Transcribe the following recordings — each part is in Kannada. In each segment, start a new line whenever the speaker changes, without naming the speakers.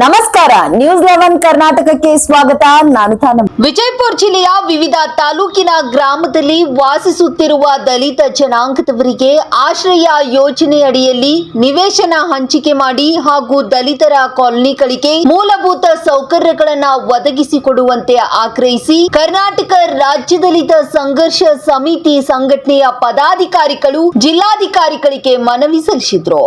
ನಮಸ್ಕಾರ, ನ್ಯೂಸ್ 11 ಕರ್ನಾಟಕಕ್ಕೆ ಸ್ವಾಗತ. ನಾನು ತಾನಮ್ಮ.
ವಿಜಯಪುರ ಜಿಲ್ಲೆಯ ವಿವಿಧ ತಾಲೂಕಿನ ಗ್ರಾಮದಲ್ಲಿ ವಾಸಿಸುತ್ತಿರುವ ದಲಿತ ಜನಾಂಗದವರಿಗೆ ಆಶ್ರಯ ಯೋಜನೆಯಡಿಯಲ್ಲಿ ನಿವೇಶನ ಹಂಚಿಕೆ ಮಾಡಿ ಹಾಗೂ ದಲಿತರ ಕಾಲೋನಿಗಳಿಗೆ ಮೂಲಭೂತ ಸೌಕರ್ಯಗಳನ್ನು ಒದಗಿಸಿಕೊಡುವಂತೆ ಆಗ್ರಹಿಸಿ ಕರ್ನಾಟಕ ರಾಜ್ಯ ದಲಿತ ಸಂಘರ್ಷ ಸಮಿತಿ ಸಂಘಟನೆಯ ಪದಾಧಿಕಾರಿಗಳು ಜಿಲ್ಲಾಧಿಕಾರಿಗಳಿಗೆ ಮನವಿ ಸಲ್ಲಿಸಿದರು.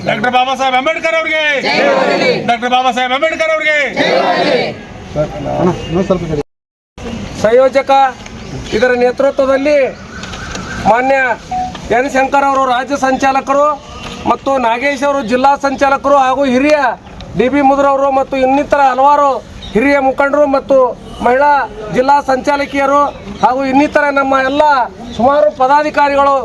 ಡಾಕ್ಟರ್ ಬಾಬಾ ಸಾಹೇಬ್ ಅಂಬೇಡ್ಕರ್ ಅವರಿಗೆ, ಡಾಕ್ಟರ್ ಬಾಬಾ ಸಾಹೇಬ್ ಅಂಬೇಡ್ಕರ್ ಅವರಿಗೆ.
ಸಂಯೋಜಕ ಇದರ ನೇತೃತ್ವದಲ್ಲಿ ಮಾನ್ಯ ಎನ್ ಶಂಕರ್ ಅವರು ರಾಜ್ಯ ಸಂಚಾಲಕರು ಮತ್ತು ನಾಗೇಶ್ ಅವರು ಜಿಲ್ಲಾ ಸಂಚಾಲಕರು ಹಾಗೂ ಹಿರಿಯ DB ಮುದ್ರವರು ಮತ್ತು ಇನ್ನಿತರ ಹಲವಾರು ಹಿರಿಯ ಮುಖಂಡರು ಮತ್ತು ಮಹಿಳಾ ಜಿಲ್ಲಾ ಸಂಚಾಲಕಿಯರು ಹಾಗೂ ಇನ್ನಿತರ ನಮ್ಮ ಎಲ್ಲ ಸುಮಾರು ಪದಾಧಿಕಾರಿಗಳು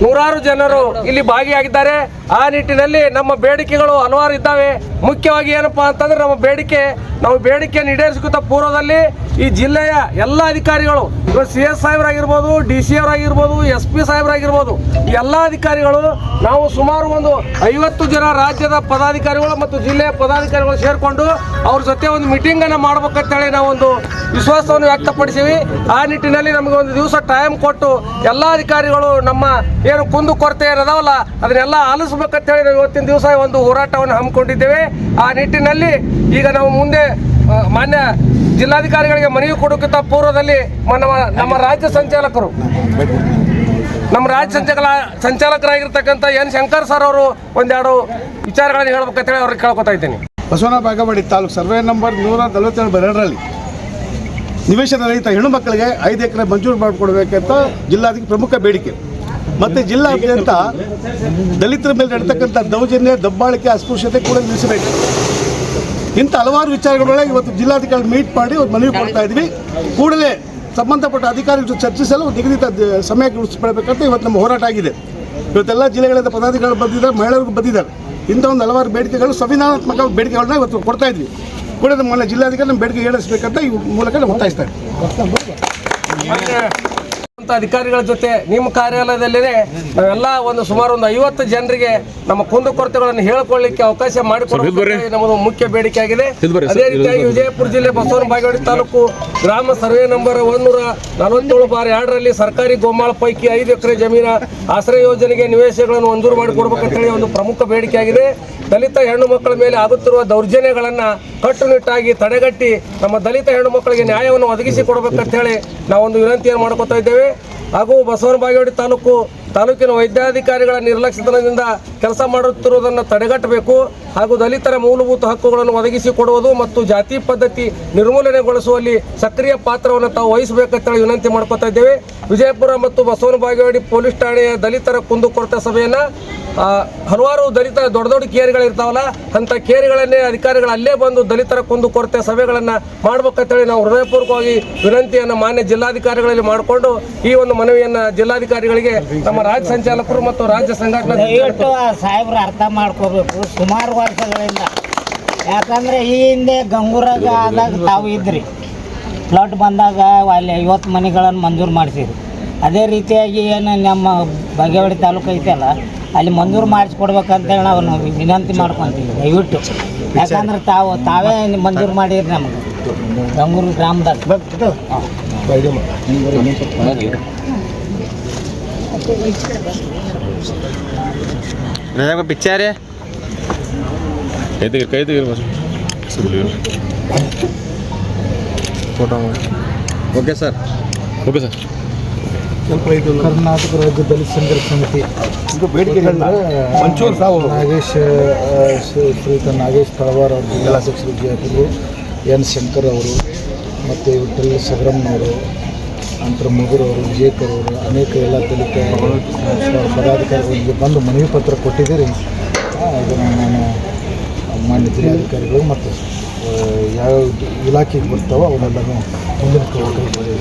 ನೂರಾರು ಜನರು ಇಲ್ಲಿ ಭಾಗಿಯಾಗಿದ್ದಾರೆ. ಆ ನಿಟ್ಟಿನಲ್ಲಿ ನಮ್ಮ ಬೇಡಿಕೆಗಳು ಹಲವಾರು ಇದ್ದಾವೆ. ಮುಖ್ಯವಾಗಿ ಏನಪ್ಪಾ ಅಂತಂದ್ರೆ ನಮ್ಮ ಬೇಡಿಕೆ ನಾವು ಬೇಡಿಕೆಯನ್ನು ಈಡೇರಿಸಿದ ಪೂರ್ವದಲ್ಲಿ ಈ ಜಿಲ್ಲೆಯ ಎಲ್ಲ ಅಧಿಕಾರಿಗಳು ಇವತ್ತು CS ಸಾಹೇಬರಾಗಿರ್ಬೋದು, DC ಅವರಾಗಿರ್ಬೋದು, SP ಸಾಹೇಬರಾಗಿರ್ಬೋದು, ಈ ಎಲ್ಲ ಅಧಿಕಾರಿಗಳು ನಾವು ಸುಮಾರು ಒಂದು 50 ಜನ ರಾಜ್ಯದ ಪದಾಧಿಕಾರಿಗಳು ಮತ್ತು ಜಿಲ್ಲೆಯ ಪದಾಧಿಕಾರಿಗಳು ಸೇರಿಕೊಂಡು ಅವ್ರ ಜೊತೆ ಒಂದು ಮೀಟಿಂಗನ್ನು ಮಾಡ್ಬೇಕಂತೇಳಿ ನಾವೊಂದು ವಿಶ್ವಾಸವನ್ನು ವ್ಯಕ್ತಪಡಿಸಿವಿ. ಆ ನಿಟ್ಟಿನಲ್ಲಿ ನಮಗೆ ಒಂದು ದಿವಸ ಟೈಮ್ ಕೊಟ್ಟು ಎಲ್ಲ ಅಧಿಕಾರಿಗಳು ನಮ್ಮ ಏನು ಕುಂದು ಕೊರತೆ ಏನದಾವಲ್ಲ ಅದನ್ನೆಲ್ಲ ಆಲಿಸ್ಬೇಕಂತೇಳಿ ನಾವು ಇವತ್ತಿನ ದಿವಸ ಒಂದು ಹೋರಾಟವನ್ನು ಹಮ್ಮಿಕೊಂಡಿದ್ದೇವೆ. ಆ ನಿಟ್ಟಿನಲ್ಲಿ ಈಗ ನಾವು ಮುಂದೆ ಮಾನ್ಯ ಜಿಲ್ಲಾಧಿಕಾರಿಗಳಿಗೆ ಮನವಿ ಕೊಡೋಕ್ಕಿಂತ ಪೂರ್ವದಲ್ಲಿ ನಮ್ಮ ರಾಜ್ಯ ಸಂಚಾಲಕರಾಗಿರ್ತಕ್ಕಂಥ ಎನ್ ಶಂಕರ್ ಸರ್ ಅವರು ಒಂದೆರಡು ವಿಚಾರಗಳನ್ನು ಹೇಳ್ಬೇಕಂತೇಳಿ ಅವ್ರಿಗೆ ಕೇಳ್ಕೊತಾ ಇದ್ದೀನಿ.
ಬಸವನ ಬಾಗೇವಾಡಿ ತಾಲೂಕು ಸರ್ವೆ ನಂಬರ್ 147 ನಿವೇಶನ ರಹಿತ ಹೆಣ್ಣು ಮಕ್ಕಳಿಗೆ 5 ಎಕರೆ ಮಂಜೂರು ಮಾಡಿಕೊಡ್ಬೇಕಂತ ಜಿಲ್ಲಾಧಿಕಾರಿ ಪ್ರಮುಖ ಬೇಡಿಕೆ. ಮತ್ತು ಜಿಲ್ಲಾದ್ಯಂತ ದಲಿತರ ಮೇಲೆ ನಡೀತಕ್ಕಂಥ ದೌರ್ಜನ್ಯ, ದಬ್ಬಾಳಿಕೆ, ಅಸ್ಪೃಶ್ಯತೆ ಕೂಡ ನಿಲ್ಲಿಸಬೇಕು. ಇಂಥ ಹಲವಾರು ವಿಚಾರಗಳೊಳಗೆ ಇವತ್ತು ಜಿಲ್ಲಾಧಿಕಾರಿ ಮೀಟ್ ಮಾಡಿ ಒಂದು ಮನವಿ ಕೊಡ್ತಾ ಇದ್ವಿ. ಕೂಡಲೇ ಸಂಬಂಧಪಟ್ಟ ಅಧಿಕಾರಿಗಳು ಚರ್ಚಿಸಲು ನಿಗದಿತ ಸಮಯಕ್ಕೆ ಉಳಿಸಿಕೊಳ್ಬೇಕಂತ ಇವತ್ತು ನಮ್ಮ ಹೋರಾಟ ಆಗಿದೆ. ಇವತ್ತೆಲ್ಲ ಜಿಲ್ಲೆಗಳಿಂದ ಪದಾಧಿಕಾರಿಗಳು ಬಂದಿದ್ದಾರೆ, ಮಹಿಳೆಯರು ಬಂದಿದ್ದಾರೆ. ಇಂಥ ಒಂದು ಹಲವಾರು ಬೇಡಿಕೆಗಳು, ಸಂವಿಧಾನಾತ್ಮಕ ಬೇಡಿಕೆಗಳನ್ನ ಇವತ್ತು ಕೊಡ್ತಾ ಇದ್ವಿ. ಕೂಡ ನಮ್ಮ ಜಿಲ್ಲಾಧಿಕಾರಿ ನಮ್ಮ ಬೇಡಿಕೆ ಈಡೇರಿಸಬೇಕಂತ ಈ ಮೂಲಕ ನಾವು ಒತ್ತಾಯಿಸ್ತಾರೆ.
ಅಧಿಕಾರಿಗಳ ಜೊತೆ ನಿಮ್ಮ ಕಾರ್ಯಾಲಯದಲ್ಲೇ ನಾವೆಲ್ಲ ಒಂದು ಸುಮಾರು ಒಂದು 50 ಜನರಿಗೆ ನಮ್ಮ ಕುಂದುಕೊರತೆಗಳನ್ನು ಹೇಳಿಕೊಳ್ಳಿಕ್ಕೆ ಅವಕಾಶ ಮಾಡಿಕೊಡಬೇಕು ನಮ್ಮದು ಮುಖ್ಯ ಬೇಡಿಕೆ ಆಗಿದೆ. ಅದೇ ರೀತಿಯಾಗಿ ವಿಜಯಪುರ ಜಿಲ್ಲೆ ಬಸವನ ಬಾಗೇವಾಡಿ ತಾಲೂಕು ಗ್ರಾಮ ಸರ್ವೆ ನಂಬರ್ 147/2ರಲ್ಲಿ ಸರ್ಕಾರಿ ಗೋಮಾಳ ಪೈಕಿ 5 ಎಕರೆ ಜಮೀನ ಆಶ್ರಯ ಯೋಜನೆಗೆ ನಿವೇಶನಗಳನ್ನು ಮಂಜೂರು ಮಾಡಿಕೊಡ್ಬೇಕಂತೇಳಿ ಒಂದು ಪ್ರಮುಖ ಬೇಡಿಕೆ ಆಗಿದೆ. ದಲಿತ ಹೆಣ್ಣು ಮಕ್ಕಳ ಮೇಲೆ ಆಗುತ್ತಿರುವ ದೌರ್ಜನ್ಯಗಳನ್ನು ಕಟ್ಟುನಿಟ್ಟಾಗಿ ತಡೆಗಟ್ಟಿ ನಮ್ಮ ದಲಿತ ಹೆಣ್ಣು ಮಕ್ಕಳಿಗೆ ನ್ಯಾಯವನ್ನು ಒದಗಿಸಿ ಕೊಡಬೇಕಂತ ಹೇಳಿ ನಾವೊಂದು ವಿನಂತಿಯನ್ನು ಮಾಡ್ಕೊತಾ ಇದ್ದೇವೆ. ಹಾಗೂ ಬಸವನ ಬಾಗೇವಾಡಿ ತಾಲೂಕಿನ ವೈದ್ಯಾಧಿಕಾರಿಗಳ ನಿರ್ಲಕ್ಷ್ಯತನದಿಂದ ಕೆಲಸ ಮಾಡುತ್ತಿರುವುದನ್ನು ತಡೆಗಟ್ಟಬೇಕು. ಹಾಗೂ ದಲಿತರ ಮೂಲಭೂತ ಹಕ್ಕುಗಳನ್ನು ಒದಗಿಸಿ ಕೊಡುವುದು ಮತ್ತು ಜಾತಿ ಪದ್ಧತಿ ನಿರ್ಮೂಲನೆಗೊಳಿಸುವಲ್ಲಿ ಸಕ್ರಿಯ ಪಾತ್ರವನ್ನು ತಾವು ವಹಿಸಬೇಕಂತೇಳಿ ವಿನಂತಿ ಮಾಡ್ಕೊತಾ ಇದ್ದೇವೆ. ವಿಜಯಪುರ ಮತ್ತು ಬಸವನ ಬಾಗೇವಾಡಿ ಪೊಲೀಸ್ ಠಾಣೆಯ ದಲಿತರ ಕುಂದುಕೊರತೆ ಸಭೆಯನ್ನು ಹಲವಾರು ದಲಿತ ದೊಡ್ಡ ಕೇರಿಗಳಿರ್ತಾವಲ್ಲ ಅಂಥ ಕೇರಿಗಳನ್ನೇ ಅಧಿಕಾರಿಗಳು ಅಲ್ಲೇ ಬಂದು ದಲಿತರ ಕುಂದುಕೊರತೆ ಸಭೆಗಳನ್ನು ಮಾಡ್ಬೇಕಂತೇಳಿ ನಾವು ಹೃದಯಪೂರ್ವಕವಾಗಿ ವಿನಂತಿಯನ್ನು ಮಾನ್ಯ ಜಿಲ್ಲಾಧಿಕಾರಿಗಳಲ್ಲಿ ಮಾಡಿಕೊಂಡು ಈ ಒಂದು ಮನವಿಯನ್ನು ಜಿಲ್ಲಾಧಿಕಾರಿಗಳಿಗೆ ನಮ್ಮ ರಾಜ್ಯ ಸಂಚಾಲಕರು ಮತ್ತು ರಾಜ್ಯ ಸಂಘಟನಾ
ಸಾಹೇಬ್ರು ಅರ್ಥ ಮಾಡ್ಕೋಬೇಕು. ಸುಮಾರು ವರ್ಷಗಳಿಂದ ಯಾಕಂದರೆ ಈ ಹಿಂದೆ ಗಂಗೂರಾಗ ಆದಾಗ ತಾವು ಇದ್ರಿ, ಫ್ಲಡ್ ಬಂದಾಗ ಅಲ್ಲಿ 50 ಮನೆಗಳನ್ನು ಮಂಜೂರು ಮಾಡಿಸಿರಿ. ಅದೇ ರೀತಿಯಾಗಿ ಏನು ನಮ್ಮ ಬಾಗೇವಾಡಿ ತಾಲೂಕು ಐತಲ್ಲ ಅಲ್ಲಿ ಮಂಜೂರು ಮಾಡಿಸ್ಕೊಡ್ಬೇಕಂತೇಳಿ ನಾವು ವಿನಂತಿ ಮಾಡ್ಕೊತೀವಿ ದಯವಿಟ್ಟು. ಯಾಕಂದ್ರೆ ತಾವೇ ಮಂಜೂರು ಮಾಡಿರಿ ನಮಗೆ ಗಂಗೂರು ಗ್ರಾಮದಾಗ.
पिक्चर है ओके सर
ಕರ್ನಾಟಕ ರಾಜ್ಯ ದಲಿತ ಸಂಘರ್ಷ ಸಮಿತಿ ನಾಗೇಶ್ ಶ್ರೀಯುತ ನಾಗೇಶ್ ತಳವಾರ್ ಅವರು ಜಿಲ್ಲಾಧ್ಯಕ್ಷರು, ವಿಜಯಪುರ ಎನ್ ಶಂಕರ್ ಅವರು ಮತ್ತು ವಿಠಲ್ ಸಗರಮ್ಮನವರು, ನಂತರ ಮುಗುರವರು, ವಿಜಯಕರ್ ಅವರು, ಅನೇಕ ಎಲ್ಲ ದಲಿತ ಪದಾಧಿಕಾರಿಗಳಿಗೆ ಬಂದು ಮನವಿ ಪತ್ರ ಕೊಟ್ಟಿದ್ದೀರಿ. ಅದನ್ನು ನಾನು ಮಾನ್ಯ ಜಿಲ್ಲಾಧಿಕಾರಿಗಳು ಮತ್ತು ಯಾವ ಇಲಾಖೆಗೆ ಬರ್ತಾವೋ ಅವನ್ನೆಲ್ಲನೂ ಮುಂದಿನ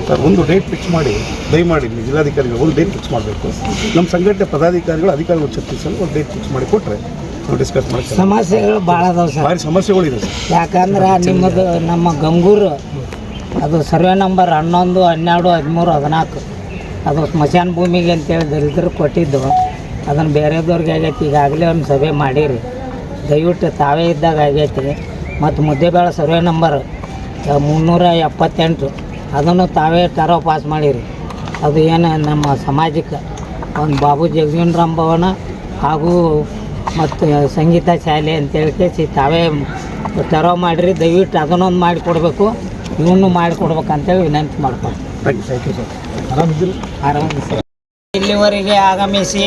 ಸರ್ ಒಂದು ಡೇಟ್ ಫಿಕ್ಸ್ ಮಾಡಿ, ದಯಮಾಡಿ ಜಿಲ್ಲಾಧಿಕಾರಿಗಳು ಒಂದು ಡೇಟ್ ಫಿಕ್ಸ್ ಮಾಡಬೇಕು. ನಮ್ಮ ಸಂಘಟನೆ ಪದಾಧಿಕಾರಿಗಳು ಅಧಿಕಾರಿಗಳು ಚರ್ಚಿಸಲು ಒಂದು ಡೇಟ್ ಫಿಕ್ಸ್ ಮಾಡಿ ಕೊಟ್ಟರೆ ನಾವು ಡಿಸ್ಕಸ್ ಮಾಡ್ತೀವಿ.
ಸಮಸ್ಯೆಗಳು ಭಾಳ ಅದಾವೆ ಸರ್,
ಭಾರಿ ಸಮಸ್ಯೆಗಳಿದೆ ಸರ್.
ಯಾಕಂದ್ರೆ ನಿಮ್ಮದು ನಮ್ಮ ಗಂಗೂರು ಅದು ಸರ್ವೆ ನಂಬರ್ 11, 12, 13, 14 ಅದು ಸ್ಮಶಾನ ಭೂಮಿಗೆ ಅಂತೇಳಿ ದಲಿತರು ಕೊಟ್ಟಿದ್ದು. ಅದನ್ನು ಬೇರೆದವ್ರಿಗೆ ಆಗೈತಿ. ಈಗಾಗಲೇ ಒಂದು ಸಭೆ ಮಾಡಿರಿ, ದಯವಿಟ್ಟು ತಾವೇ ಇದ್ದಾಗ ಆಗೈತಿ. ಮತ್ತು ಮುದ್ದೇಬೇಳ ಸರ್ವೆ ನಂಬರ್ 378 ಅದನ್ನು ತಾವೇ ಟರೋ ಪಾಸ್ ಮಾಡಿರಿ. ಅದು ಏನು ನಮ್ಮ ಸಮಾಜಕ್ಕೆ ಒಂದು ಬಾಬು ಜಗಜೀವನರಾಮ್ ಭವನ ಹಾಗೂ ಮತ್ತು ಸಂಗೀತ ಶಾಲೆ ಅಂತೇಳಿ ತಾವೇ ಟರೋ ಮಾಡಿರಿ. ದಯವಿಟ್ಟು ಅದನ್ನೊಂದು ಮಾಡಿಕೊಡ್ಬೇಕು, ಇವನು ಮಾಡಿಕೊಡ್ಬೇಕಂತೇಳಿ ವಿನಂತಿ ಮಾಡ್ಕೊಂಡು ಆರಾಮಿದ್ರಿ ಸರ್. ಇಲ್ಲಿವರೆಗೆ ಆಗಮಿಸಿ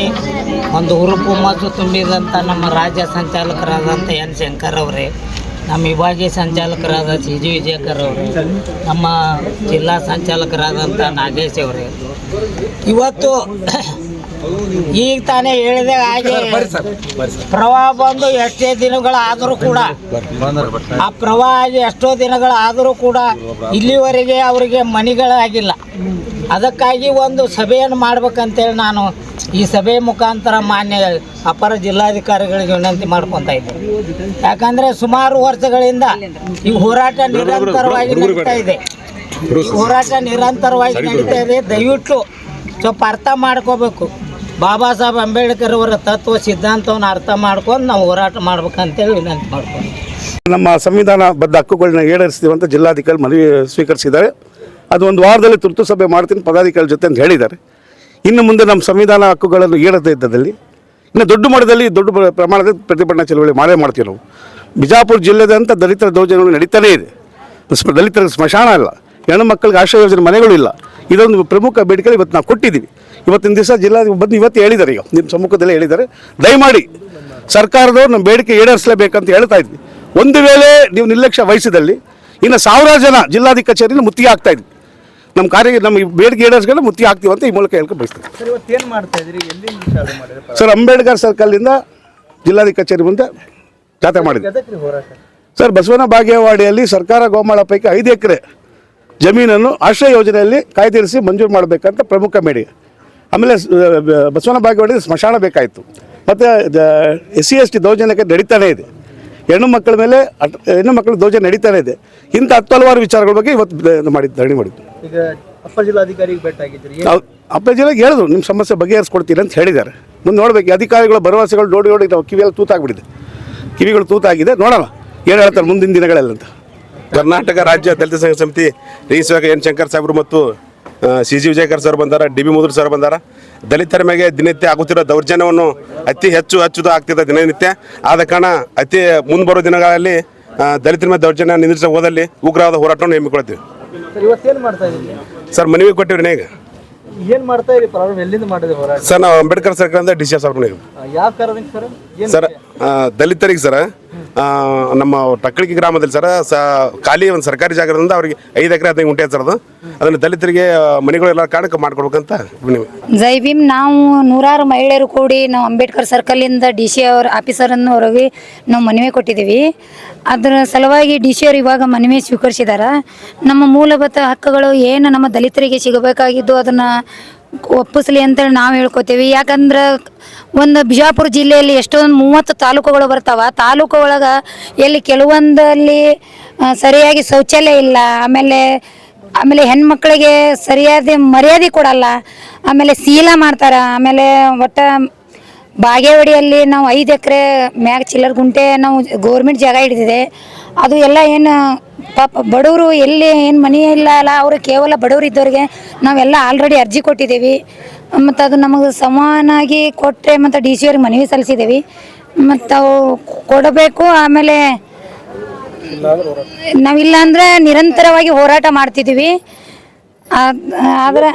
ಒಂದು ಹುರುಪು ಮತ್ತು ತುಂಬಿದಂಥ ನಮ್ಮ ರಾಜ್ಯ ಸಂಚಾಲಕರಾದಂಥ ಎನ್ ಶಂಕರ್ ಅವರೇ, ನಮ್ಮ ವಿಭಾಗೀಯ ಸಂಚಾಲಕರಾದ CG ವಿಜಯಕರ್ ಅವರು, ನಮ್ಮ ಜಿಲ್ಲಾ ಸಂಚಾಲಕರಾದಂಥ ನಾಗೇಶ್ ಅವರೇ, ಇವತ್ತು ಈಗ ತಾನೇ ಹೇಳಿದೆ ಹಾಗೆ ಪ್ರವಾಹ ಬಂದು ಎಷ್ಟೇ ದಿನಗಳಾದರೂ ಕೂಡ ಆ ಪ್ರವಾಹ ಎಷ್ಟೋ ದಿನಗಳಾದರೂ ಕೂಡ ಇಲ್ಲಿವರೆಗೆ ಅವರಿಗೆ ಮನೆಗಳಾಗಿಲ್ಲ. ಅದಕ್ಕಾಗಿ ಒಂದು ಸಭೆಯನ್ನು ಮಾಡ್ಬೇಕಂತೇಳಿ ನಾನು ಈ ಸಭೆ ಮುಖಾಂತರ ಮಾನ್ಯ ಅಪರ ಜಿಲ್ಲಾಧಿಕಾರಿಗಳಿಗೆ ವಿನಂತಿ ಮಾಡ್ಕೊತಾ ಇದ್ದೇವೆ. ಯಾಕಂದರೆ ಸುಮಾರು ವರ್ಷಗಳಿಂದ ಈ ಹೋರಾಟ ನಿರಂತರವಾಗಿ ನಡೀತಾ ಇದೆ. ಹೋರಾಟ ನಿರಂತರವಾಗಿ ನಡೀತಾ ಇದೆ. ದಯವಿಟ್ಟು ಸ್ವಲ್ಪ ಅರ್ಥ ಮಾಡ್ಕೋಬೇಕು. ಬಾಬಾ ಸಾಹೇಬ್ ಅಂಬೇಡ್ಕರ್ ಅವರ ತತ್ವ ಸಿದ್ಧಾಂತವನ್ನು ಅರ್ಥ ಮಾಡ್ಕೊಂಡು ನಾವು ಹೋರಾಟ ಮಾಡ್ಬೇಕಂತೇಳಿ ವಿನಂತಿ ಮಾಡ್ಕೊಂಡು
ನಮ್ಮ ಸಂವಿಧಾನಬದ್ಧ ಹಕ್ಕುಗಳನ್ನ ಈಡೇರಿಸ್ತೀವಿ ಅಂತ ಜಿಲ್ಲಾಧಿಕಾರಿ ಮನವಿ ಸ್ವೀಕರಿಸಿದ್ದಾರೆ. ಅದು ಒಂದು ವಾರದಲ್ಲಿ ತುರ್ತು ಸಭೆ ಮಾಡ್ತೀನಿ ಪದಾಧಿಕಾರಿ ಜೊತೆ ಅಂತ ಹೇಳಿದ್ದಾರೆ. ಇನ್ನು ಮುಂದೆ ನಮ್ಮ ಸಂವಿಧಾನ ಹಕ್ಕುಗಳನ್ನು ಈಡದೇ ಇದ್ದದಲ್ಲಿ ಇನ್ನು ದೊಡ್ಡ ಮಟ್ಟದಲ್ಲಿ ದೊಡ್ಡ ಪ್ರಮಾಣದ ಪ್ರತಿಭಟನಾ ಚಳವಳಿ ಮಾಡೇ ಮಾಡ್ತೀವಿ ನಾವು. ಬಿಜಾಪುರ ಜಿಲ್ಲೆದಂತ ದಲಿತರ ದೌರ್ಜನ್ಯಗಳು ನಡೀತಾನೇ ಇದೆ. ದಲಿತರ ಸ್ಮಶಾನ ಇಲ್ಲ, ಹೆಣ್ಣು ಮಕ್ಕಳಿಗೆ ಆಶ್ರಯ ಯೋಜನೆ ಮನೆಗಳು ಇಲ್ಲ. ಇದೊಂದು ಪ್ರಮುಖ ಬೇಡಿಕೆ ಇವತ್ತು ನಾವು ಕೊಟ್ಟಿದ್ದೀವಿ. ಇವತ್ತಿನ ದಿವಸ ಜಿಲ್ಲಾಧಿಕಾರಿ ಬಂದು ಇವತ್ತು ಹೇಳಿದ್ದಾರೆ, ಈಗ ನಿಮ್ಮ ಸಮ್ಮುಖದಲ್ಲೇ ಹೇಳಿದ್ದಾರೆ, ದಯಮಾಡಿ ಸರ್ಕಾರದವ್ರು ನಮ್ಮ ಬೇಡಿಕೆ ಈಡೇರಿಸಲೇಬೇಕಂತ ಹೇಳ್ತಾ ಇದ್ವಿ. ಒಂದು ವೇಳೆ ನೀವು ನಿರ್ಲಕ್ಷ್ಯ ವಹಿಸಿದಲ್ಲಿ ಇನ್ನು ಸಾವಿರಾರು ಜನ ಜಿಲ್ಲಾಧಿಕಾರಿ ಕಚೇರಿಯಲ್ಲಿ ಮುತ್ತಿಗೆ ಆಗ್ತಾ ಇದ್ವಿ. ನಮ್ಮ ಬೇಡಿಕೆ ಈಡೇರಿಸ್ಕೊಂಡು ಮುತ್ತಿಗೆ ಆಗ್ತೀವಿ ಅಂತ ಈ ಮೂಲಕ ಹೇಳ್ಕೊಂಡು ಬಯಸ್ತೀವಿ. ಸರ್, ಅಂಬೇಡ್ಕರ್ ಸರ್ಕಲ್ನಿಂದ ಜಿಲ್ಲಾಧಿಕಾರಿ ಕಚೇರಿ ಮುಂದೆ ಜಾತ್ರೆ ಮಾಡಿದ್ವಿ ಸರ್. ಬಸವನ ಬಾಗೇವಾಡಿಯಲ್ಲಿ ಸರ್ಕಾರ ಗೋಮಾಳ ಪೈಕಿ 5 ಎಕರೆ ಜಮೀನನ್ನು ಆಶ್ರಯ ಯೋಜನೆಯಲ್ಲಿ ಕಾಯ್ದಿರಿಸಿ ಮಂಜೂರು ಮಾಡಬೇಕಂತ ಪ್ರಮುಖ ಬೇಡಿಕೆ. ಆಮೇಲೆ ಬಸವನ ಬಾಗೇವಾಡಿ ಸ್ಮಶಾನ ಬೇಕಾಯಿತು. ಮತ್ತು SC/ST ದೌರ್ಜನ್ಯಕ್ಕೆ ನಡೀತಾನೇ ಇದೆ. ಹೆಣ್ಣು ಮಕ್ಕಳ ದೌರ್ಜನ್ಯ ನಡೀತಾನೆ ಇದೆ. ಇಂಥ ಹಲವಾರು ವಿಚಾರಗಳ ಬಗ್ಗೆ ಇವತ್ತು ಧರಣಿ ಮಾಡಿದ್ದು.
ಈಗ ಅಪ್ಪರ್ ಜಿಲ್ಲಾಧಿಕಾರಿಗೆ ಭೇಟಿಯಾಗಿದ್ರಿ,
ಅಪ್ಪರ್ ಜಿಲ್ಲೆಗೆ ಹೇಳಿದ್ರು ನಿಮ್ಮ ಸಮಸ್ಯೆ ಬಗೆಹರಿಸ್ಕೊಡ್ತೀರಿ ಅಂತ ಹೇಳಿದ್ದಾರೆ. ಮುಂದೆ ನೋಡ್ಬೇಕು, ಅಧಿಕಾರಿಗಳ ಭರವಸೆಗಳು ನೋಡಿ ನಾವು ಕಿವಿಯಲ್ಲಿ ಕಿವಿಗಳು ತೂತಾಗಿದೆ. ನೋಡೋಣ ಏನು ಹೇಳ್ತಾರೆ ಮುಂದಿನ ದಿನಗಳಲ್ಲಿ ಅಂತ.
ಕರ್ನಾಟಕ ರಾಜ್ಯ ದಲಿತ ಸಂಘ ಸಮಿತಿ ರಿಜಿಸ್ಟ್ರಾರ್ ಎನ್ ಶಂಕರ್ ಸಾಹೇಬರು ಮತ್ತು CG ವಿಜಯಕರ್ ಸರ್ ಬಂದಾರ, DB ಮುದುರ್ ಸರ್ ಬಂದಾರ. ದಲಿತರ ಮೇಲೆ ದಿನನಿತ್ಯ ಆಗುತ್ತಿರೋ ದೌರ್ಜನ್ಯವನ್ನು ಅತಿ ಹೆಚ್ಚು ಆಗ್ತಿದೆ ದಿನನಿತ್ಯ. ಆದ ಕಾರಣ ಅತಿ ಮುಂದೆ ಬರೋ ದಿನಗಳಲ್ಲಿ ದಲಿತರ ಮೇಲೆ ದೌರ್ಜನ್ಯ ನಿಂದಿಸ ಹೋದಲ್ಲಿ ಉಗ್ರವಾದ ಹೋರಾಟವನ್ನು ಹಮ್ಮಿಕೊಳ್ತೀವಿ. ಸರ್, ಮನವಿ ಕೊಟ್ಟಿವ್ರಿ. ಈಗ
ಏನ್ ಮಾಡ್ತಾ ಇರಿ? ಪ್ರಾರಂಭ ಎಲ್ಲಿಂದ ಮಾಡಿದೆ ಹೋರಾಟ?
ಸರ್, ನಾವು ಅಂಬೇಡ್ಕರ್ ಸರ್ಕಲಿಂದ DC ಸಾಹೇಬ್ರಿಗೆ
ಯಾವ ಕಾರಣಕ್ಕೆ ಸರ್?
ಸರ್, ದಲಿತರಿಗೆ ಸರ್ ನಮ್ಮ ಟಕ್ಕಳಿಕೆ ಗ್ರಾಮದಲ್ಲಿ ಸರ್ ಖಾಲಿ ಒಂದು ಸರ್ಕಾರಿ ಜಾಗದಿಂದ ಅವ್ರಿಗೆ 5 ಎಕರೆ 15 ಗುಂಟೆ ಸರ್. ಅದನ್ನು ದಲಿತರಿಗೆ ಮನೆಗಳೆಲ್ಲ ಕಾರಣಕ್ಕೆ ಮಾಡ್ಕೊಡ್ಬೇಕಂತ ನೀವು.
ಜೈ ಭೀಮ್. ನಾವು ನೂರಾರು ಮಹಿಳೆಯರು ಕೂಡಿ ನಾವು ಅಂಬೇಡ್ಕರ್ ಸರ್ಕಲಿಂದ DC ಅವ್ರ ಆಫೀಸರನ್ನು ಹೊರಗೆ ನಾವು ಮನವಿ ಕೊಟ್ಟಿದ್ದೀವಿ. ಅದರ ಸಲುವಾಗಿ DC ಅವರು ಇವಾಗ ಮನವಿ ಸ್ವೀಕರಿಸಿದ್ದಾರೆ. ನಮ್ಮ ಮೂಲಭೂತ ಹಕ್ಕುಗಳು ಏನು ನಮ್ಮ ದಲಿತರಿಗೆ ಸಿಗಬೇಕಾಗಿದ್ದು ಅದನ್ನು ಒಪ್ಪಿಸಲಿ ಅಂತೇಳಿ ನಾವು ಹೇಳ್ಕೊತೀವಿ. ಯಾಕಂದ್ರೆ ಒಂದು ಬಿಜಾಪುರ ಜಿಲ್ಲೆಯಲ್ಲಿ ಎಷ್ಟೊಂದು 30 ತಾಲೂಕುಗಳು ಬರ್ತಾವೆ. ತಾಲೂಕು ಒಳಗೆ ಎಲ್ಲಿ ಕೆಲವೊಂದಲ್ಲಿ ಸರಿಯಾಗಿ ಶೌಚಾಲಯ ಇಲ್ಲ, ಆಮೇಲೆ ಹೆಣ್ಮಕ್ಳಿಗೆ ಸರಿಯಾದ ಮರ್ಯಾದೆ ಕೊಡಲ್ಲ, ಆಮೇಲೆ ಶೀಲ ಮಾಡ್ತಾರೆ. ಆಮೇಲೆ ಒಟ್ಟು ಬಾಗೇವಾಡಿಯಲ್ಲಿ ನಾವು 5 ಎಕರೆ ಮ್ಯಾಗ ಚಿಲ್ಲರ್ ಗುಂಟೆ ನಾವು ಗೋರ್ಮೆಂಟ್ ಜಾಗ ಹಿಡಿದಿದೆ. ಅದು ಎಲ್ಲ ಏನು ಪಾಪ ಬಡವರು ಎಲ್ಲಿ ಏನು ಮನೆ ಇಲ್ಲ ಅಲ್ಲ, ಅವರು ಕೇವಲ ಬಡವರು ಇದ್ದವ್ರಿಗೆ ನಾವೆಲ್ಲ ಆಲ್ರೆಡಿ ಅರ್ಜಿ ಕೊಟ್ಟಿದ್ದೀವಿ. ಮತ್ತು ಅದು ನಮಗೆ ಸಮಾನಾಗಿ ಕೊಟ್ಟರೆ ಮತ್ತು DC ಅವ್ರಿಗೆ ಮನವಿ ಸಲ್ಲಿಸಿದ್ದೀವಿ. ಮತ್ತು ಅವು ಕೊಡಬೇಕು. ಆಮೇಲೆ ನಾವಿಲ್ಲ ಅಂದರೆ ನಿರಂತರವಾಗಿ ಹೋರಾಟ ಮಾಡ್ತಿದ್ದೀವಿ. ಆದರೆ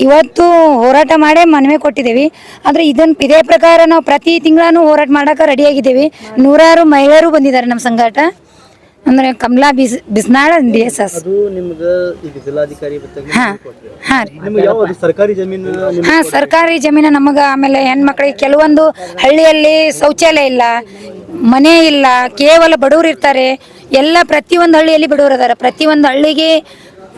ಇವತ್ತು ಹೋರಾಟ ಮಾಡೇ ಮನವಿ ಕೊಟ್ಟಿದ್ದೀವಿ. ಆದರೆ ಇದೇ ಪ್ರಕಾರ ನಾವು ಪ್ರತಿ ತಿಂಗಳೂ ಹೋರಾಟ ಮಾಡೋಕೆ ರೆಡಿಯಾಗಿದ್ದೀವಿ. ನೂರಾರು ಮಹಿಳೆಯರು ಬಂದಿದ್ದಾರೆ ನಮ್ಮ ಸಂಘಟ. ಅಂದರೆ ಕಮಲಾ ಬಿಸ್ನಾಳ DSS. ಸರ್ಕಾರಿ ಜಮೀನು ನಮಗೆ. ಆಮೇಲೆ ಹೆಣ್ಮಕ್ಳಿಗೆ ಕೆಲವೊಂದು ಹಳ್ಳಿಯಲ್ಲಿ ಶೌಚಾಲಯ ಇಲ್ಲ, ಮನೆ ಇಲ್ಲ, ಕೇವಲ ಬಡವರು ಇರ್ತಾರೆ. ಎಲ್ಲ ಪ್ರತಿಯೊಂದು ಹಳ್ಳಿಯಲ್ಲಿ ಬಡವರು ಇದ್ದಾರೆ. ಪ್ರತಿಯೊಂದು ಹಳ್ಳಿಗೆ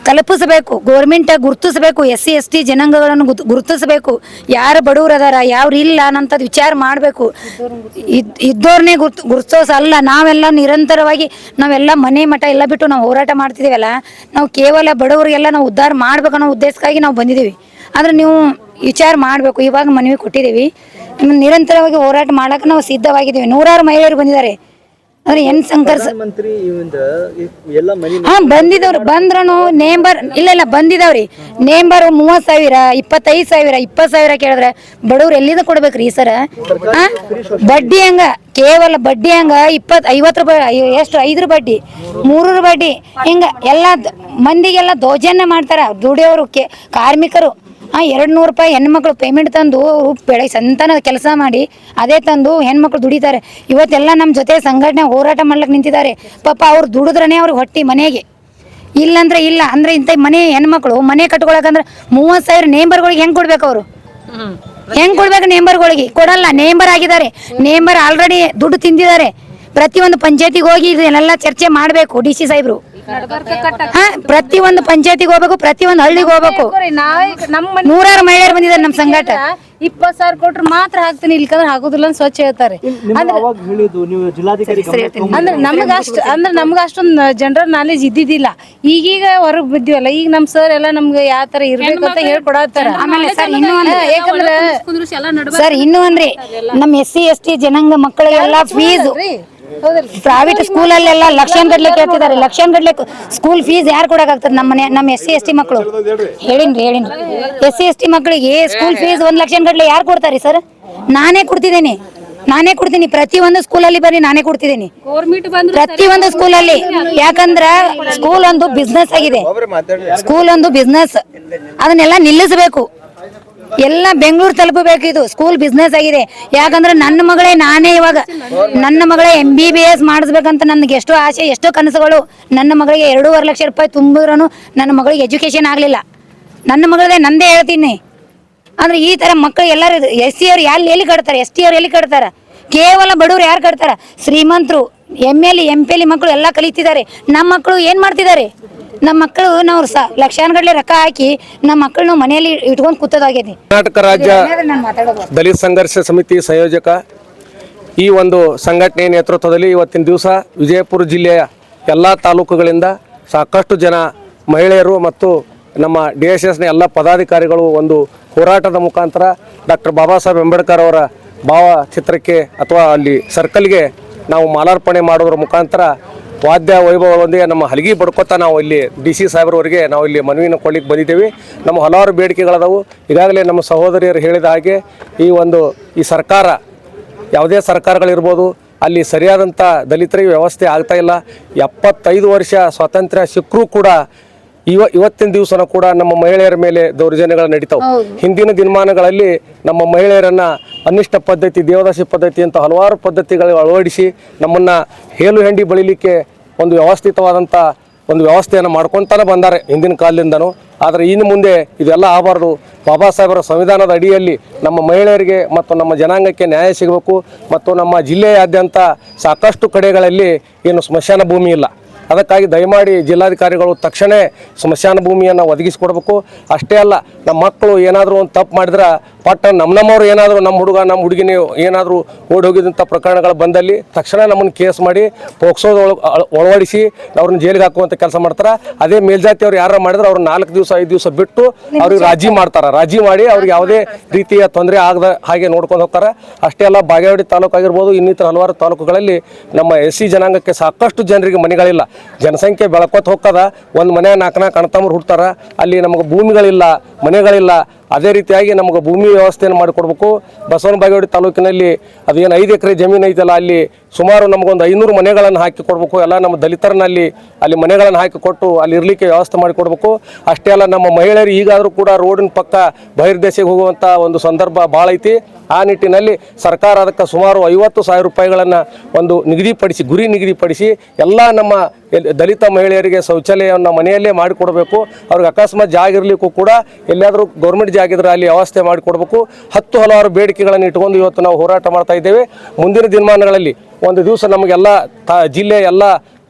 ತಲುಪಿಸಬೇಕು, ಗೋರ್ಮೆಂಟ್ ಗುರುತಿಸಬೇಕು. SC/ST ಜನಾಂಗಗಳನ್ನು ಗುರುತಿಸಬೇಕು. ಯಾರು ಬಡವರು ಅದಾರ, ಯಾರು ಇಲ್ಲ ಅನ್ನೋಂಥದ್ದು ವಿಚಾರ ಮಾಡಬೇಕು. ಇದ್ದವ್ರನ್ನೇ ಗುರುತಿಸೋಸಲ್ಲ. ನಾವೆಲ್ಲ ನಿರಂತರವಾಗಿ ನಾವೆಲ್ಲ ಮನೆ ಮಠ ಎಲ್ಲ ಬಿಟ್ಟು ನಾವು ಹೋರಾಟ ಮಾಡ್ತಿದ್ದೀವಲ್ಲ, ನಾವು ಕೇವಲ ಬಡವರಿಗೆಲ್ಲ ನಾವು ಉದ್ಧಾರ ಮಾಡ್ಬೇಕು ಅನ್ನೋ ಉದ್ದೇಶಕ್ಕಾಗಿ ನಾವು ಬಂದಿದ್ದೀವಿ. ಆದರೆ ನೀವು ವಿಚಾರ ಮಾಡಬೇಕು. ಇವಾಗ ಮನವಿ ಕೊಟ್ಟಿದ್ದೀವಿ. ನಿರಂತರವಾಗಿ ಹೋರಾಟ ಮಾಡೋಕೆ ನಾವು ಸಿದ್ಧವಾಗಿದ್ದೀವಿ. ನೂರಾರು ಮಹಿಳೆಯರು ಬಂದಿದ್ದಾರೆ. ಅಂದ್ರೆ ಎನ್ ಶಂಕರ್ ಬಂದಿದವ್ರು ಬಂದ್ರೂ ನೇಂಬರ್ ಇಲ್ಲ ಬಂದಿದಾವ್ರಿ. ನೇಂಬರ್ 30,000 25,000 20,000 ಕೇಳಿದ್ರೆ ಬಡವ್ರು ಎಲ್ಲಿಂದ ಕೊಡ್ಬೇಕ್ರಿ ಸರ್? ಬಡ್ಡಿ ಹಂಗ, ಕೇವಲ ಬಡ್ಡಿ ಹಂಗ 50 ರೂಪಾಯಿ ಎಷ್ಟು 5 ಬಡ್ಡಿ 3 ಬಡ್ಡಿ ಹಿಂಗ ಎಲ್ಲ ಮಂದಿಗೆಲ್ಲ ದೌರ್ಜನ್ಯ ಮಾಡ್ತಾರ. ದುಡಿಯೋರು ಕಾರ್ಮಿಕರು 200 ರೂಪಾಯಿ ಹೆಣ್ಮಕ್ಳು ಪೇಮೆಂಟ್ ತಂದು ಬೆಳಗ್ಗೆ ಸಂತಾನ ಕೆಲಸ ಮಾಡಿ ಅದೇ ತಂದು ಹೆಣ್ಮಕ್ಳು ದುಡಿತಾರೆ. ಇವತ್ತೆಲ್ಲ ನಮ್ಮ ಜೊತೆ ಸಂಘಟನೆ ಹೋರಾಟ ಮಾಡ್ಲಿಕ್ಕೆ ನಿಂತಿದ್ದಾರೆ. ಪಾಪ ಅವ್ರು ದುಡಿದ್ರೇ ಅವ್ರಿಗೆ ಹೊಟ್ಟಿ ಮನೆಗೆ, ಇಲ್ಲಂದ್ರೆ ಇಲ್ಲ. ಅಂದ್ರೆ ಇಂಥ ಮನೆ ಹೆಣ್ಮಕ್ಳು ಮನೆ ಕಟ್ಕೊಳಕಂದ್ರೆ 30,000 ನೇಂಬರ್ಗಳಿಗೆ ಹೆಂಗೆ ಕೊಡ್ಬೇಕು? ಅವರು ಹೆಂಗೆ ಕೊಡ್ಬೇಕು? ನೇಂಬರ್ಗಳಿಗೆ ಕೊಡಲ್ಲ. ನೇಂಬರ್ ಆಗಿದ್ದಾರೆ. ನೇಂಬರ್ ಆಲ್ರೆಡಿ ದುಡ್ಡು ತಿಂದಿದ್ದಾರೆ. ಪ್ರತಿಯೊಂದು ಪಂಚಾಯತಿಗೆ ಹೋಗಿ ಇದನ್ನೆಲ್ಲ ಚರ್ಚೆ ಮಾಡಬೇಕು DC ಸಾಹೇಬ್ರು. ಹಾ, ಪ್ರತಿಯೊಂದು ಪಂಚಾಯತಿಗೆ ಹೋಗ್ಬೇಕು, ಪ್ರತಿಯೊಂದು ಹಳ್ಳಿಗೆ ಹೋಗ್ಬೇಕು. ನೂರಾರು ಮಹಿಳೆಯರು ಬಂದಿದ್ದಾರೆ ನಮ್ಮ ಸಂಘಟ.
20,000 ಕೊಟ್ರೆ ಮಾತ್ರ ಹಾಕ್ತೀನಿ, ಇಲ್ಕಂದ್ರೆ ಹಾಕೋದಿಲ್ಲ ಅಂತ ಸ್ವಚ್ಛ ಹೇಳ್ತಾರೆ.
ಅವಾಗ ಹೇಳಿದ್ದು ನೀವು ಜಿಲ್ಲಾಧಿಕಾರಿ
ಅಂದ್ರೆ ನಮ್ಗೆ ಅಷ್ಟೊಂದು ಜನರಲ್ ನಾಲೆಜ್ ಇದ್ದಿದ್ದಿಲ್ಲ. ಈಗೀಗ ಹೊರಗ್ ಬಿದ್ದೀವಲ್ಲ, ಈಗ ನಮ್ ಸರ್ ಎಲ್ಲ ನಮ್ಗೆ ಯಾವ ತರ ಇರ್ಬೇಕು ಅಂತ ಹೇಳ್ಕೊಡತ್ತಾರ.
ಆಮೇಲೆ ಸರ್ ಇನ್ನೂ ಅಂದ್ರಿ ನಮ್ಮ SC ST ಜನಾಂಗ ಮಕ್ಕಳಿಗೆಲ್ಲ ಫೀಸ್ ಪ್ರೈವೇಟ್ ಸ್ಕೂಲಲ್ಲೆಲ್ಲ ಲಕ್ಷಾನ್ಗಟ್ಲೆ ಕೇಳ್ತಿದ್ದಾರೆ. ಲಕ್ಷಾನ್ಗಟ್ಲೆ ಸ್ಕೂಲ್ ಫೀಸ್ ಯಾರು ಕೊಡಕ್ಕಾಗ್ತದೆ? ನಮ್ಮ SC ST ಮಕ್ಕಳು ಹೇಳಿನ್ರಿ SC ST ಮಕ್ಕಳಿಗೆ ಸ್ಕೂಲ್ ಫೀಸ್ 1 ಲಕ್ಷಾನ್ಗಟ್ಲೆ ಯಾರು ಕೊಡ್ತಾರೆ ಸರ್? ನಾನೇ ಕೊಡ್ತೀನಿ. ಪ್ರತಿಯೊಂದು ಸ್ಕೂಲಲ್ಲಿ ಬನ್ನಿ, ನಾನೇ ಕೊಡ್ತಿದ್ದೀನಿ ಪ್ರತಿಯೊಂದು ಸ್ಕೂಲಲ್ಲಿ. ಯಾಕಂದ್ರ ಸ್ಕೂಲ್ ಒಂದು ಬಿಸ್ನೆಸ್ ಆಗಿದೆ. ಅದನ್ನೆಲ್ಲ ನಿಲ್ಲಿಸಬೇಕು. ಎಲ್ಲ ಬೆಂಗಳೂರು ತಲುಪಬೇಕು. ಇದು ಸ್ಕೂಲ್ ಬಿಸ್ನೆಸ್ ಆಗಿದೆ. ಯಾಕಂದ್ರೆ ನನ್ನ ಮಗಳೇ MBBS ಮಾಡಿಸ್ಬೇಕಂತ ನನಗೆ ಎಷ್ಟೋ ಆಸೆ, ಎಷ್ಟೋ ಕನಸುಗಳು. ನನ್ನ ಮಗಳಿಗೆ 2.5 ಲಕ್ಷ ರೂಪಾಯಿ ತುಂಬಿದ್ರೂ ನನ್ನ ಮಗಳಿಗೆ ಎಜುಕೇಶನ್ ಆಗಲಿಲ್ಲ. ನನ್ನ ಮಗಳದೇ ನಂದೇ ಹೇಳ್ತೀನಿ. ಅಂದ್ರೆ ಈ ತರ ಮಕ್ಕಳು ಎಲ್ಲರೂ SC ಅವ್ರು ಎಲ್ಲಿ ಕಟ್ತಾರೆ, ST ಅವ್ರು ಎಲ್ಲಿ ಕಟ್ತಾರ? ಕೇವಲ ಬಡವರು ಯಾರು ಕಟ್ತಾರ? ಶ್ರೀಮಂತರು, MLA MPL ಮಕ್ಕಳು ಎಲ್ಲ ಕಲಿತಿದ್ದಾರೆ. ನಮ್ಮ ಮಕ್ಕಳು ಏನ್ ಮಾಡ್ತಿದ್ದಾರೆ? ನಮ್ಮ ಮಕ್ಕಳು ನಾವು ಲಕ್ಷಾನ್ಗಟ್ಲೆ ರೊಕ್ಕ ಹಾಕಿ ನಮ್ಮ ಮಕ್ಕಳನ್ನು ಮನೆಯಲ್ಲಿ ಇಟ್ಕೊಂಡು ಕೂತದಾಗಿದೆ.
ಕರ್ನಾಟಕ ರಾಜ್ಯ ದಲಿತ ಸಂಘರ್ಷ ಸಮಿತಿ ಸಂಯೋಜಕ ಈ ಒಂದು ಸಂಘಟನೆ ನೇತೃತ್ವದಲ್ಲಿ ಇವತ್ತಿನ ದಿವಸ ವಿಜಯಪುರ ಜಿಲ್ಲೆಯ ಎಲ್ಲ ತಾಲೂಕುಗಳಿಂದ ಸಾಕಷ್ಟು ಜನ ಮಹಿಳೆಯರು ಮತ್ತು ನಮ್ಮ DSSನ ಎಲ್ಲ ಪದಾಧಿಕಾರಿಗಳು ಒಂದು ಹೋರಾಟದ ಮುಖಾಂತರ ಡಾಕ್ಟರ್ ಬಾಬಾ ಸಾಹೇಬ್ ಅಂಬೇಡ್ಕರ್ ಅವರ ಭಾವಚಿತ್ರಕ್ಕೆ ಅಥವಾ ಅಲ್ಲಿ ಸರ್ಕಲ್ಗೆ ನಾವು ಮಾಲಾರ್ಪಣೆ ಮಾಡೋದ್ರ ಮುಖಾಂತರ ವಾದ್ಯ ವೈಭವಗಳೊಂದಿಗೆ ನಮ್ಮ ಹಲಗಿ ಬಡ್ಕೋತಾ ನಾವು ಇಲ್ಲಿ DC ಸಾಹೇಬ್ರವರಿಗೆ ನಾವು ಇಲ್ಲಿ ಮನವಿನ ಕೊಡ್ಲಿಕ್ಕೆ ಬಂದಿದ್ದೇವೆ. ನಮ್ಮ ಹಲವಾರು ಬೇಡಿಕೆಗಳದಾವು. ಈಗಾಗಲೇ ನಮ್ಮ ಸಹೋದರಿಯರು ಹೇಳಿದ ಹಾಗೆ ಈ ಸರ್ಕಾರ, ಯಾವುದೇ ಸರ್ಕಾರಗಳಿರ್ಬೋದು, ಅಲ್ಲಿ ಸರಿಯಾದಂಥ ದಲಿತರಿಗೆ ವ್ಯವಸ್ಥೆ ಆಗ್ತಾ ಇಲ್ಲ. 75 ವರ್ಷ ಸ್ವಾತಂತ್ರ್ಯ ಸಿಕ್ಕರೂ ಕೂಡ ಇವತ್ತಿನ ದಿವಸನೂ ಕೂಡ ನಮ್ಮ ಮಹಿಳೆಯರ ಮೇಲೆ ದೌರ್ಜನ್ಯಗಳು ನಡೀತಾವೆ. ಹಿಂದಿನ ದಿನಮಾನಗಳಲ್ಲಿ ನಮ್ಮ ಮಹಿಳೆಯರನ್ನು ಅನಿಷ್ಟ ಪದ್ಧತಿ, ದೇವದಾಸಿ ಪದ್ಧತಿ ಅಂತ ಹಲವಾರು ಪದ್ಧತಿಗಳು ಅಳವಡಿಸಿ ನಮ್ಮನ್ನು ಹೇಲು ಹೆಂಡಿ ಬಳಿಲಿಕ್ಕೆ ಒಂದು ವ್ಯವಸ್ಥಿತವಾದಂಥ ಒಂದು ವ್ಯವಸ್ಥೆಯನ್ನು ಮಾಡ್ಕೊತಾನೆ ಬಂದ್ದಾರೆ ಹಿಂದಿನ ಕಾಲದಿಂದನೂ. ಆದರೆ ಇನ್ನು ಮುಂದೆ ಇದೆಲ್ಲ ಆಗಬಾರ್ದು. ಬಾಬಾ ಸಾಹೇಬರ ಸಂವಿಧಾನದ ಅಡಿಯಲ್ಲಿ ನಮ್ಮ ಮಹಿಳೆಯರಿಗೆ ಮತ್ತು ನಮ್ಮ ಜನಾಂಗಕ್ಕೆ ನ್ಯಾಯ ಸಿಗಬೇಕು. ಮತ್ತು ನಮ್ಮ ಜಿಲ್ಲೆಯಾದ್ಯಂತ ಸಾಕಷ್ಟು ಕಡೆಗಳಲ್ಲಿ ಏನು ಸ್ಮಶಾನ ಭೂಮಿ ಇಲ್ಲ. ಅದಕ್ಕಾಗಿ ದಯಮಾಡಿ ಜಿಲ್ಲಾಧಿಕಾರಿಗಳು ತಕ್ಷಣ ಸ್ಮಶಾನ ಭೂಮಿಯನ್ನು ಒದಗಿಸಿಕೊಡ್ಬೇಕು. ಅಷ್ಟೇ ಅಲ್ಲ, ನಮ್ಮ ಮಕ್ಕಳು ಏನಾದರೂ ಒಂದು ತಪ್ಪು ಮಾಡಿದ್ರೆ ನಮ್ಮವರು ಏನಾದರೂ ನಮ್ಮ ಹುಡುಗ ನಮ್ಮ ಹುಡುಗಿನೇ ಏನಾದರೂ ಓಡಿ ಹೋಗಿದಂಥ ಪ್ರಕರಣಗಳು ಬಂದಲ್ಲಿ ತಕ್ಷಣ ನಮ್ಮನ್ನು ಕೇಸ್ ಮಾಡಿ ಒಳವಡಿಸಿ ಅವ್ರನ್ನ ಜೈಲಿಗೆ ಹಾಕುವಂಥ ಕೆಲಸ ಮಾಡ್ತಾರೆ. ಅದೇ ಮೇಲ್ಜಾತಿಯವ್ರು ಯಾರು ಮಾಡಿದ್ರೆ ಅವ್ರು 4 ದಿವಸ 5 ದಿವಸ ಬಿಟ್ಟು ಅವ್ರಿಗೆ ರಾಜಿ ಮಾಡ್ತಾರೆ. ರಾಜಿ ಮಾಡಿ ಅವ್ರಿಗೆ ಯಾವುದೇ ರೀತಿಯ ತೊಂದರೆ ಆಗದ ಹಾಗೆ ನೋಡ್ಕೊಂಡು ಹೋಗ್ತಾರೆ. ಅಷ್ಟೇ ಅಲ್ಲ, ಬಾಗೇವಾಡಿ ತಾಲೂಕು ಆಗಿರ್ಬೋದು, ಇನ್ನಿತರ ಹಲವಾರು ತಾಲೂಕುಗಳಲ್ಲಿ ನಮ್ಮ SC ಜನಾಂಗಕ್ಕೆ ಸಾಕಷ್ಟು ಜನರಿಗೆ ಮನೆಗಳಿಲ್ಲ. ಜನಸಂಖ್ಯೆ ಬೆಳಕೋತ ಹೋಗ್ತದ. ಒಂದು ಮನೆ 4 ಅಣ್ಣತಮ್ಮರು ಹುಡ್ತಾರ. ಅಲ್ಲಿ ನಮಗೆ ಭೂಮಿಗಳಿಲ್ಲ, ಮನೆಗಳಿಲ್ಲ. ಅದೇ ರೀತಿಯಾಗಿ ನಮಗೆ ಭೂಮಿ ವ್ಯವಸ್ಥೆಯನ್ನು ಮಾಡಿಕೊಡ್ಬೇಕು. ಬಸವನ ಬಾಗೇವಾಡಿ ತಾಲೂಕಿನಲ್ಲಿ ಅದೇನು 5 ಎಕರೆ ಜಮೀನು ಐತಲ್ಲ, ಅಲ್ಲಿ ಸುಮಾರು ನಮಗೊಂದು 500 ಮನೆಗಳನ್ನು ಹಾಕಿ ಕೊಡಬೇಕು. ಎಲ್ಲ ನಮ್ಮ ದಲಿತರನ್ನಲ್ಲಿ ಅಲ್ಲಿ ಮನೆಗಳನ್ನು ಹಾಕಿಕೊಟ್ಟು ಅಲ್ಲಿ ಇರಲಿಕ್ಕೆ ವ್ಯವಸ್ಥೆ ಮಾಡಿಕೊಡ್ಬೇಕು. ಅಷ್ಟೇ ಅಲ್ಲ, ನಮ್ಮ ಮಹಿಳೆಯರು ಈಗಾದರೂ ಕೂಡ ರೋಡಿನ ಪಕ್ಕ ಬಹಿರ್ದೇಶಕ್ಕೆ ಹೋಗುವಂಥ ಒಂದು ಸಂದರ್ಭ ಭಾಳ ಐತಿ. ಆ ನಿಟ್ಟಿನಲ್ಲಿ ಸರ್ಕಾರ ಅದಕ್ಕೆ ಸುಮಾರು 50,000 ರೂಪಾಯಿಗಳನ್ನು ಒಂದು ಗುರಿ ನಿಗದಿಪಡಿಸಿ ಎಲ್ಲ ನಮ್ಮ ದಲಿತ ಮಹಿಳೆಯರಿಗೆ ಶೌಚಾಲಯವನ್ನು ಮನೆಯಲ್ಲೇ ಮಾಡಿಕೊಡಬೇಕು. ಅವ್ರಿಗೆ ಅಕಸ್ಮಾತ್ ಜಾಗ ಇರಲಿಕ್ಕೂ ಕೂಡ ಎಲ್ಲಾದರೂ ಗೌರ್ಮೆಂಟ್ ಜಾಗ ಇದ್ರೆ ಅಲ್ಲಿ ವ್ಯವಸ್ಥೆ ಮಾಡಿಕೊಡ್ಬೇಕು. ಹಲವಾರು ಬೇಡಿಕೆಗಳನ್ನು ಇಟ್ಕೊಂಡು ಇವತ್ತು ನಾವು ಹೋರಾಟ ಮಾಡ್ತಾ ಇದ್ದೇವೆ. ಮುಂದಿನ ದಿನಮಾನಗಳಲ್ಲಿ ಒಂದು ದಿವಸ ನಮಗೆಲ್ಲ ಜಿಲ್ಲೆಯ ಎಲ್ಲ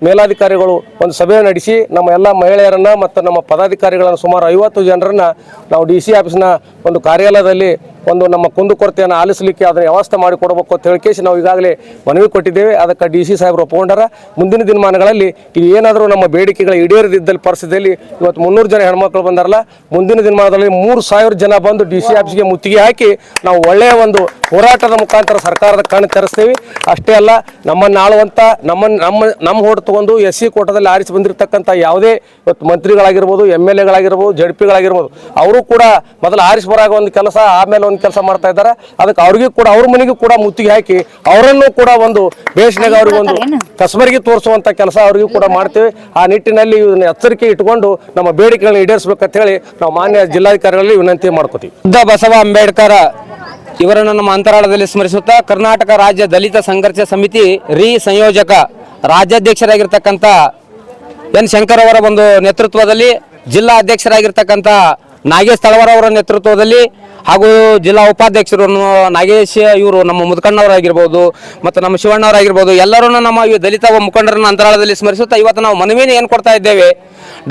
ಮೇಲಾಧಿಕಾರಿಗಳು ಒಂದು ಸಭೆ ನಡೆಸಿ ನಮ್ಮ ಎಲ್ಲ ಮಹಿಳೆಯರನ್ನು ಮತ್ತು ನಮ್ಮ ಪದಾಧಿಕಾರಿಗಳನ್ನು ಸುಮಾರು 50 ಜನರನ್ನು ನಾವು DC ಆಫೀಸ್ನ ಒಂದು ಕಾರ್ಯಾಲಯದಲ್ಲಿ ಒಂದು ನಮ್ಮ ಕುಂದುಕೊರತೆಯನ್ನು ಆಲಿಸಲಿಕ್ಕೆ ಅದನ್ನು ವ್ಯವಸ್ಥೆ ಮಾಡಿಕೊಡಬೇಕು ಅಂತ ಹೇಳಿಕೇಸಿ ನಾವು ಈಗಾಗಲೇ ಮನವಿ ಕೊಟ್ಟಿದ್ದೇವೆ. ಅದಕ್ಕೆ DC ಸಾಹೇಬರು ಒಪ್ಪಿಕೊಂಡಾರ. ಮುಂದಿನ ದಿನಮಾನಗಳಲ್ಲಿ ಇದು ಏನಾದರೂ ನಮ್ಮ ಬೇಡಿಕೆಗಳು ಈಡೇರದಿದ್ದಲ್ಲಿ ಪರಿಸ್ಥಿತಿಯಲ್ಲಿ ಇವತ್ತು 300 ಜನ ಹೆಣ್ಮಕ್ಳು ಬಂದಾರಲ್ಲ, ಮುಂದಿನ ದಿನಮಾನದಲ್ಲಿ 3,000 ಜನ ಬಂದು DC ಆಫೀಸ್ಗೆ ಮುತ್ತಿಗೆ ಹಾಕಿ ನಾವು ಒಳ್ಳೆಯ ಒಂದು ಹೋರಾಟದ ಮುಖಾಂತರ ಸರ್ಕಾರದ ಕಣ್ಣು ತೆರೆಸ್ತೇವೆ. ಅಷ್ಟೇ ಅಲ್ಲ, ನಮ್ಮನ್ನು ಆಳುವಂಥ ನಮ್ಮ ಹೋರಾಟ ತಗೊಂಡು SC ಕೋಟದಲ್ಲಿ ಆರಿಸಿ ಬಂದಿರತಕ್ಕಂಥ ಯಾವುದೇ ಇವತ್ತು ಮಂತ್ರಿಗಳಾಗಿರ್ಬೋದು, MLAಗಳಾಗಿರ್ಬೋದು, ZP ಅವರು ಕೂಡ ಮೊದಲು ಆರಿಸಿ ಬರಾಗ ಒಂದು ಕೆಲಸ, ಆಮೇಲೆ ಒಂದು ಕೆಲಸ ಮಾಡ್ತಾ ಇದ್ದಾರೆ. ಅದಕ್ಕೆ ಅವ್ರಿಗೂ ಕೂಡ ಅವ್ರ ಮನೆಗೂ ಕೂಡ ಮುತ್ತಿಗೆ ಹಾಕಿ ಅವರನ್ನು ಕೂಡ ಒಂದು ಬೇಷನಾಗ ಅವ್ರಿಗೆ ಒಂದು ಕಸಬರಿಗೆ ತೋರಿಸುವಂಥ ಕೆಲಸ ಅವರಿಗೂ ಕೂಡ ಮಾಡ್ತೇವೆ. ಆ ನಿಟ್ಟಿನಲ್ಲಿ ಎಚ್ಚರಿಕೆ ಇಟ್ಕೊಂಡು ನಮ್ಮ ಬೇಡಿಕೆಗಳನ್ನ ಈಡೇರಿಸಬೇಕಂತ ಹೇಳಿ ನಾವು ಮಾನ್ಯ ಜಿಲ್ಲಾಧಿಕಾರಿಗಳಲ್ಲಿ ವಿನಂತಿ ಮಾಡ್ಕೋತೀವಿ.
ಬಸವ ಅಂಬೇಡ್ಕರ್ ಇವರನ್ನು ನಮ್ಮ ಅಂತರಾಳದಲ್ಲಿ ಸ್ಮರಿಸುತ್ತಾ ಕರ್ನಾಟಕ ರಾಜ್ಯ ದಲಿತ ಸಂಘರ್ಷ ಸಮಿತಿ ಸಂಯೋಜಕ ರಾಜ್ಯಾಧ್ಯಕ್ಷರಾಗಿರ್ತಕ್ಕಂಥ N ಶಂಕರ್ ಅವರ ಒಂದು ನೇತೃತ್ವದಲ್ಲಿ, ಜಿಲ್ಲಾ ಅಧ್ಯಕ್ಷರಾಗಿರ್ತಕ್ಕಂಥ ನಾಗೇಶ್ ತಳವಾರ್ ಅವರ ನೇತೃತ್ವದಲ್ಲಿ ಹಾಗೂ ಜಿಲ್ಲಾ ಉಪಾಧ್ಯಕ್ಷರು ನಾಗೇಶ್ ಇವರು ನಮ್ಮ ಮುದ್ಕಣ್ಣವರಾಗಿರ್ಬೋದು ಮತ್ತು ನಮ್ಮ ಶಿವಣ್ಣವರಾಗಿರ್ಬೋದು ಎಲ್ಲರೂ ನಮ್ಮ ಈ ದಲಿತ ಮುಖಂಡರನ್ನ ಅಂತರಾಳದಲ್ಲಿ ಸ್ಮರಿಸುತ್ತಾ ಇವತ್ತು ನಾವು ಮನವಿಯನ್ನು ಏನು ಕೊಡ್ತಾ ಇದ್ದೇವೆ.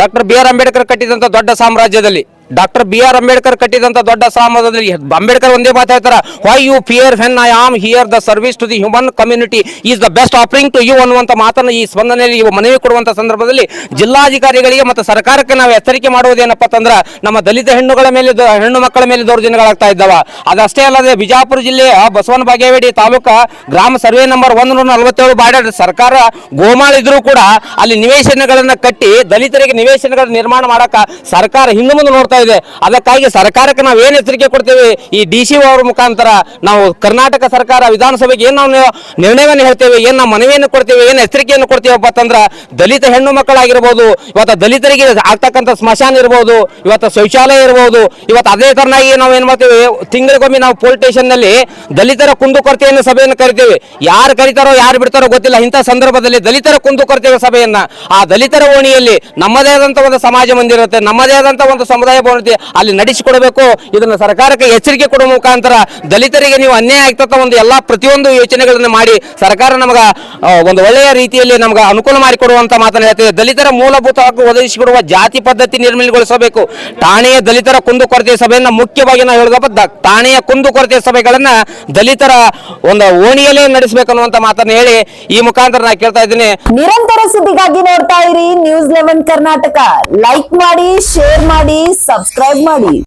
ಡಾಕ್ಟರ್ ಬಿ ಆರ್ ಅಂಬೇಡ್ಕರ್ ಕಟ್ಟಿದಂಥ ದೊಡ್ಡ ಸಾಮ್ರಾಜ್ಯದಲ್ಲಿ ಡಾಕ್ಟರ್ ಬಿ ಆರ್ ಅಂಬೇಡ್ಕರ್ ಕಟ್ಟಿದಂಥ ದೊಡ್ಡ ಸಾಮ್ರಾಜ್ಯದಲ್ಲಿ ಅಂಬೇಡ್ಕರ್ ಒಂದೇ ಮಾತು ಹೇಳ್ತಾರ, why you fear when I am here the service to the human community is the best offering to you ಅನ್ನುವಂಥ ಮಾತನ್ನು ಈ ಸ್ಪಂದನೆಯಲ್ಲಿ ಇವು ಮನವಿ ಕೊಡುವಂಥ ಸಂದರ್ಭದಲ್ಲಿ ಜಿಲ್ಲಾಧಿಕಾರಿಗಳಿಗೆ ಮತ್ತು ಸರ್ಕಾರಕ್ಕೆ ನಾವು ಎಚ್ಚರಿಕೆ ಮಾಡುವುದೇನಪ್ಪ ಅಂತಂದ್ರೆ ನಮ್ಮ ದಲಿತ ಹೆಣ್ಣು ಮಕ್ಕಳ ಮೇಲೆ ದೌರ್ಜನ್ಯಗಳಾಗ್ತಾ ಇದ್ದಾವ. ಅದಷ್ಟೇ ಅಲ್ಲದೆ ಬಿಜಾಪುರ ಜಿಲ್ಲೆಯ ಬಸವನ ಬಾಗೇವಾಡಿ ತಾಲೂಕಾ ಗ್ರಾಮ ಸರ್ವೆ ನಂಬರ್ 147 ಬಾರ್ಡರ್ ಸರ್ಕಾರ ಗೋಮಾಳ ಇದ್ರೂ ಕೂಡ ಅಲ್ಲಿ ನಿವೇಶನಗಳನ್ನ ಕಟ್ಟಿ ದಲಿತರಿಗೆ ನಿವೇಶನಗಳ ನಿರ್ಮಾಣ ಮಾಡಕ ಸರ್ಕಾರ ಹಿಂದೆ ಮುಂದೆ ನೋಡ್ತಾ ಇದೆ. ಅದಕ್ಕಾಗಿ ಸರ್ಕಾರಕ್ಕೆ ನಾವು ಏನು ಎಚ್ಚರಿಕೆ ಕೊಡ್ತೇವೆ, ಈ DC ಅವರ ಮುಖಾಂತರ ನಾವು ಕರ್ನಾಟಕ ಸರ್ಕಾರ ವಿಧಾನಸಭೆಗೆ ಏನು ನಾವು ನಿರ್ಣಯವನ್ನು ಹೇಳ್ತೇವೆ, ಏನು ನಾವು ಮನವಿಯನ್ನು ಕೊಡ್ತೇವೆ, ಏನು ಎಚ್ಚರಿಕೆಯನ್ನು ಕೊಡ್ತೇವಪ್ಪ ಅಂತಂದ್ರೆ ದಲಿತ ಹೆಣ್ಣು ಮಕ್ಕಳಾಗಿರ್ಬೋದು, ಇವತ್ತು ದಲಿತರಿಗೆ ಆಗ್ತಕ್ಕಂಥ ಸ್ಮಶಾನ ಇರ್ಬೋದು, ಇವತ್ತು ಶೌಚಾಲಯ ಇರ್ಬೋದು, ಇವತ್ತು ಅದೇ ತರನಾಗಿ ನಾವು ಏನು ಮಾಡ್ತೇವೆ, ತಿಂಗಳಿಗೊಮ್ಮೆ ನಾವು ಪೊಲೀಸ್ ಸ್ಟೇಷನ್ನಲ್ಲಿ ದಲಿತರ ಕುಂದುಕೊರತೆಯನ್ನು ಸಭೆಯನ್ನು ಕರಿತೇವೆ. ಯಾರು ಕರೀತಾರೋ ಯಾರು ಬಿಡ್ತಾರೋ ಗೊತ್ತಿಲ್ಲ. ಇಂಥ ಸಂದರ್ಭದಲ್ಲಿ ದಲಿತರ ಕುಂದುಕೊರತೆ ಸಭೆಯನ್ನ ಆ ದಲಿತರ ಓಣಿಯಲ್ಲಿ ನಮ್ಮದೇ ಆದಂಥ ಒಂದು ಸಮಾಜ ಮಂದಿರ ಇರುತ್ತೆ, ನಮ್ಮದೇ ಆದಂಥ ಒಂದು ಸಮುದಾಯ ಭವನ ಅಲ್ಲಿ ನಡೆಸಿಕೊಡಬೇಕು. ಇದನ್ನು ಸರ್ಕಾರಕ್ಕೆ ಎಚ್ಚರಿಕೆ ಕೊಡುವ ಮುಖಾಂತರ ದಲಿತರಿಗೆ ನೀವು ಅನ್ಯಾಯ ಆಗ್ತಕ್ಕ ಒಂದು ಎಲ್ಲಾ ಪ್ರತಿಯೊಂದು ಯೋಚನೆಗಳನ್ನು ಮಾಡಿ ಸರ್ಕಾರ ನಮಗ ಒಂದು ಒಳ್ಳೆಯ ರೀತಿಯಲ್ಲಿ ನಮ್ಗೆ ಅನುಕೂಲ ಮಾಡಿಕೊಡುವಂತ ಮಾತನ್ನು ಹೇಳ್ತೇವೆ. ದಲಿತರ ಮೂಲಭೂತ ಹಕ್ಕು ಒದಗಿಸಿಕೊಡುವ ಜಾತಿ ಪದ್ಧತಿ ನಿರ್ಮೂಲನೆಗೊಳಿಸಬೇಕು. ಠಾಣೆಯ ದಲಿತರ ಕುಂದುಕೊರತೆ ಸಭೆಯನ್ನ ಮುಖ್ಯವಾಗಿ ನಾವು ಹೇಳೋದಪ್ಪ, ಠಾಣೆಯ ಕುಂದುಕೊರತೆ ಸಭೆಗಳನ್ನ ದಲಿತರ ಒಂದು ಓಣಿಯಲ್ಲೇ ನಡೆಸಬೇಕನ್ನುವಂತ ಮಾತನ್ನು ಹೇಳಿ ಈ ಮುಖಾಂತರ ನಾನು ಕೇಳ್ತಾ ಇದ್ದೀನಿ.
ನಿರಂತರ ಸುದ್ದಿಗಾಗಿ ನೋಡ್ತಾ ಇರಿ News 11 ಕರ್ನಾಟಕ. ಲೈಕ್ ಮಾಡಿ, ಶೇರ್ ಮಾಡಿ, ಸಬ್ಸ್ಕ್ರೈಬ್ ಮಾಡಿ.